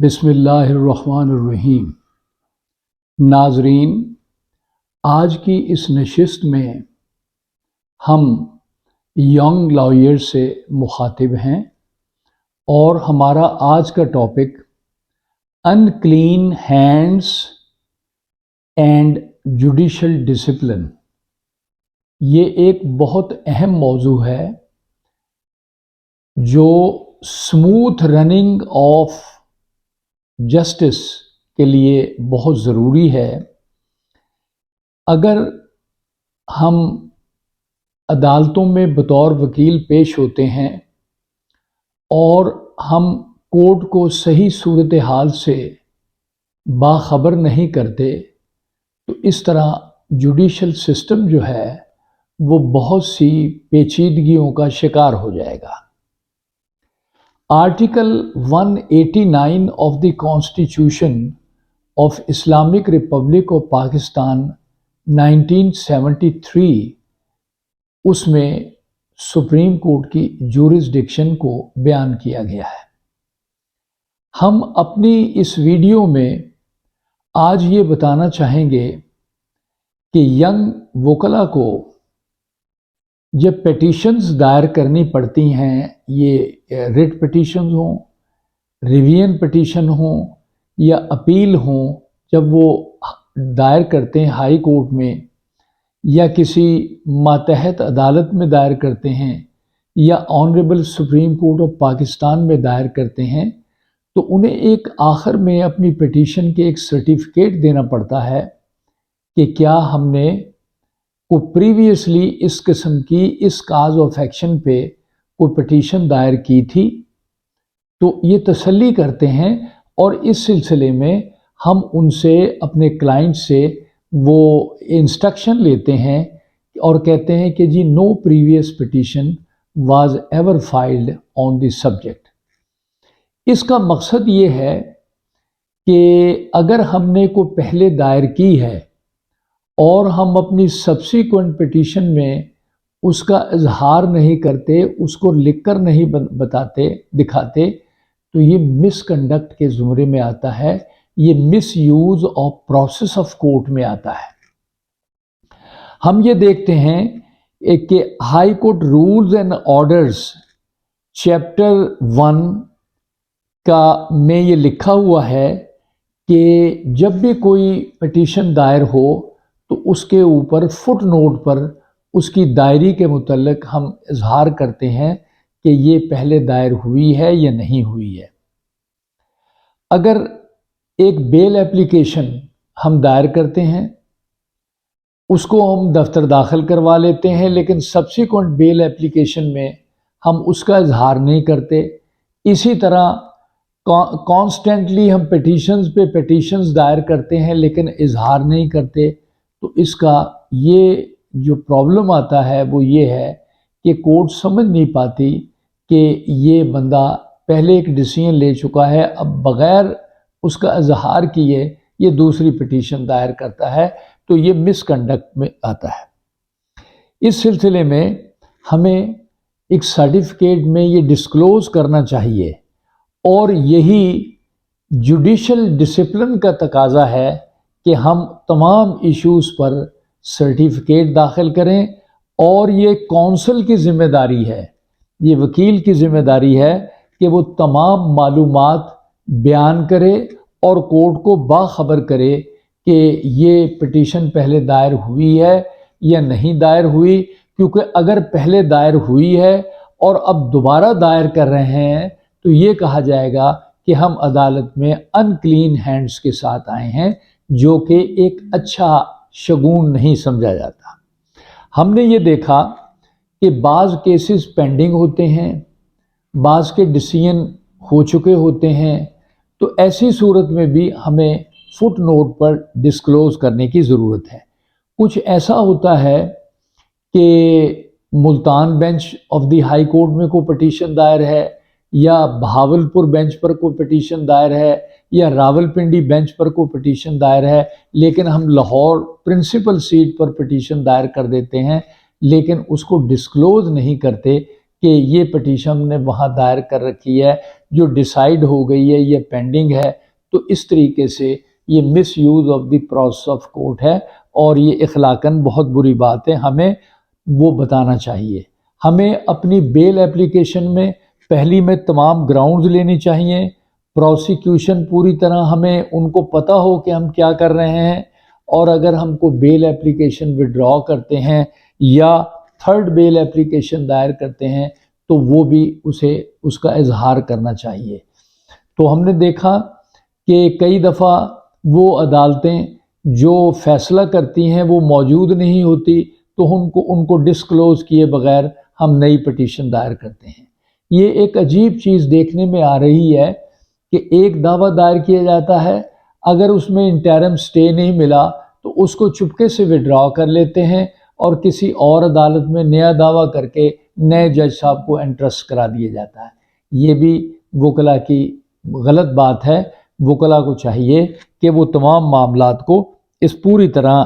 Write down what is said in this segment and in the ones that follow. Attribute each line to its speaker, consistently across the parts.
Speaker 1: بسم اللہ الرحمن الرحیم۔ ناظرین، آج کی اس نشست میں ہم ینگ لائر سے مخاطب ہیں اور ہمارا آج کا topic in clean hands and judicial discipline. یہ ایک بہت اہم موضوع ہے جو اسموتھ رننگ آف جسٹس کے لیے بہت ضروری ہے۔ اگر ہم عدالتوں میں بطور وکیل پیش ہوتے ہیں اور ہم کورٹ کو صحیح صورتحال سے باخبر نہیں کرتے تو اس طرح جوڈیشل سسٹم جو ہے وہ بہت سی پیچیدگیوں کا شکار ہو جائے گا۔ Article 189 of the constitution of Islamic Republic of Pakistan 1973 اس میں سپریم کورٹ کی جورسڈکشن کو بیان کیا گیا ہے۔ ہم اپنی اس ویڈیو میں آج یہ بتانا چاہیں گے کہ ینگ وکلا کو جب پیٹیشنز دائر کرنی پڑتی ہیں، یہ ریٹ پیٹیشنز ہوں، ریویژن پیٹیشن ہوں یا اپیل ہوں، جب وہ دائر کرتے ہیں ہائی کورٹ میں یا کسی ماتحت عدالت میں دائر کرتے ہیں یا honourable supreme court of Pakistan میں دائر کرتے ہیں، تو انہیں ایک آخر میں اپنی پیٹیشن کے ایک سرٹیفکیٹ دینا پڑتا ہے کہ کیا ہم نے کو پریویسلی اس قسم کی اس کاز آف ایکشن پہ کوئی پٹیشن دائر کی تھی، تو یہ تسلی کرتے ہیں اور اس سلسلے میں ہم ان سے اپنے کلائنٹ سے وہ انسٹرکشن لیتے ہیں اور کہتے ہیں کہ جی no previous petition was ever filed on the subject. اس کا مقصد یہ ہے کہ اگر ہم نے کوئی پہلے دائر کی ہے اور ہم اپنی سبسیکوینٹ پٹیشن میں اس کا اظہار نہیں کرتے، اس کو لکھ کر نہیں بتاتے دکھاتے، تو یہ مس کنڈکٹ کے زمرے میں آتا ہے، یہ misuse of process of court میں آتا ہے۔ ہم یہ دیکھتے ہیں کہ high court rules and orders chapter 1 کا میں یہ لکھا ہوا ہے کہ جب بھی کوئی پٹیشن دائر ہو تو اس کے اوپر فٹ نوٹ پر اس کی دائری کے متعلق ہم اظہار کرتے ہیں کہ یہ پہلے دائر ہوئی ہے یا نہیں ہوئی ہے۔ اگر ایک بیل ایپلیکیشن ہم دائر کرتے ہیں، اس کو ہم دفتر داخل کروا لیتے ہیں، لیکن سبسیکوینٹ بیل ایپلیکیشن میں ہم اس کا اظہار نہیں کرتے، اسی طرح کانسٹنٹلی ہم پیٹیشنز پہ پیٹیشنز دائر کرتے ہیں لیکن اظہار نہیں کرتے، تو اس کا یہ جو پرابلم آتا ہے وہ یہ ہے کہ کورٹ سمجھ نہیں پاتی کہ یہ بندہ پہلے ایک ڈیسیژن لے چکا ہے، اب بغیر اس کا اظہار کیے یہ دوسری پٹیشن دائر کرتا ہے، تو یہ مس کنڈکٹ میں آتا ہے۔ اس سلسلے میں ہمیں ایک سرٹیفکیٹ میں یہ ڈسکلوز کرنا چاہیے، اور یہی جوڈیشل ڈسپلن کا تقاضا ہے کہ ہم تمام ایشوز پر سرٹیفکیٹ داخل کریں، اور یہ کونسل کی ذمہ داری ہے، یہ وکیل کی ذمہ داری ہے کہ وہ تمام معلومات بیان کرے اور کورٹ کو باخبر کرے کہ یہ پٹیشن پہلے دائر ہوئی ہے یا نہیں دائر ہوئی، کیونکہ اگر پہلے دائر ہوئی ہے اور اب دوبارہ دائر کر رہے ہیں تو یہ کہا جائے گا کہ ہم عدالت میں ان کلین ہینڈز کے ساتھ آئے ہیں، جو کہ ایک اچھا شگون نہیں سمجھا جاتا۔ ہم نے یہ دیکھا کہ بعض کیسز پینڈنگ ہوتے ہیں، بعض کے ڈیسیژن ہو چکے ہوتے ہیں، تو ایسی صورت میں بھی ہمیں فٹ نوٹ پر ڈسکلوز کرنے کی ضرورت ہے۔ کچھ ایسا ہوتا ہے کہ Multan bench of the high court میں کوئی پٹیشن دائر ہے، یا بہاولپور بینچ پر کوئی پٹیشن دائر ہے، یا راولپنڈی بینچ پر کوئی پٹیشن دائر ہے، لیکن ہم لاہور پرنسپل سیٹ پر پٹیشن دائر کر دیتے ہیں، لیکن اس کو ڈسکلوز نہیں کرتے کہ یہ پٹیشن ہم نے وہاں دائر کر رکھی ہے جو ڈیسائیڈ ہو گئی ہے، یہ پینڈنگ ہے، تو اس طریقے سے یہ misuse of the process of court ہے اور یہ اخلاقاً بہت بری بات ہے، ہمیں وہ بتانا چاہیے۔ ہمیں اپنی بیل اپلیکیشن میں پہلی میں تمام گراؤنڈز لینی چاہیے، پروسیکیوشن پوری طرح ہمیں ان کو پتہ ہو کہ ہم کیا کر رہے ہیں، اور اگر ہم کو بیل اپلیکیشن وڈرا کرتے ہیں یا تھرڈ بیل اپلیکیشن دائر کرتے ہیں تو وہ بھی اس کا اظہار کرنا چاہیے۔ تو ہم نے دیکھا کہ کئی دفعہ وہ عدالتیں جو فیصلہ کرتی ہیں وہ موجود نہیں ہوتی، تو ان کو ڈسکلوز کیے بغیر ہم نئی پٹیشن دائر کرتے ہیں۔ یہ ایک عجیب چیز دیکھنے میں آ رہی ہے کہ ایک دعویٰ دائر کیا جاتا ہے، اگر اس میں انٹرم سٹے نہیں ملا تو اس کو چپکے سے وڈرا کر لیتے ہیں اور کسی اور عدالت میں نیا دعویٰ کر کے نئے جج صاحب کو انٹرسٹ کرا دیا جاتا ہے۔ یہ بھی وکلا کی غلط بات ہے۔ وکلا کو چاہیے کہ وہ تمام معاملات کو اس پوری طرح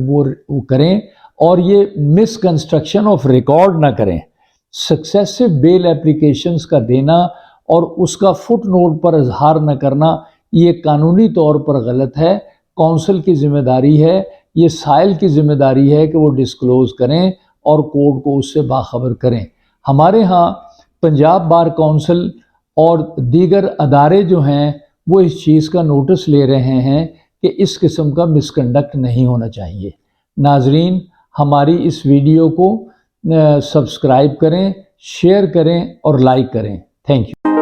Speaker 1: وہ کریں اور یہ مس کنسٹرکشن آف ریکارڈ نہ کریں۔ سکسیسو بیل اپلیکیشنز کا دینا اور اس کا فٹ نوٹ پر اظہار نہ کرنا یہ قانونی طور پر غلط ہے۔ کونسل کی ذمہ داری ہے، یہ سائل کی ذمہ داری ہے کہ وہ ڈسکلوز کریں اور کورٹ کو اس سے باخبر کریں۔ ہمارے ہاں پنجاب بار کونسل اور دیگر ادارے جو ہیں وہ اس چیز کا نوٹس لے رہے ہیں کہ اس قسم کا مس کنڈکٹ نہیں ہونا چاہیے۔ ناظرین، ہماری اس ویڈیو کو سبسکرائب کریں، شیئر کریں اور لائک کریں۔ Thank you.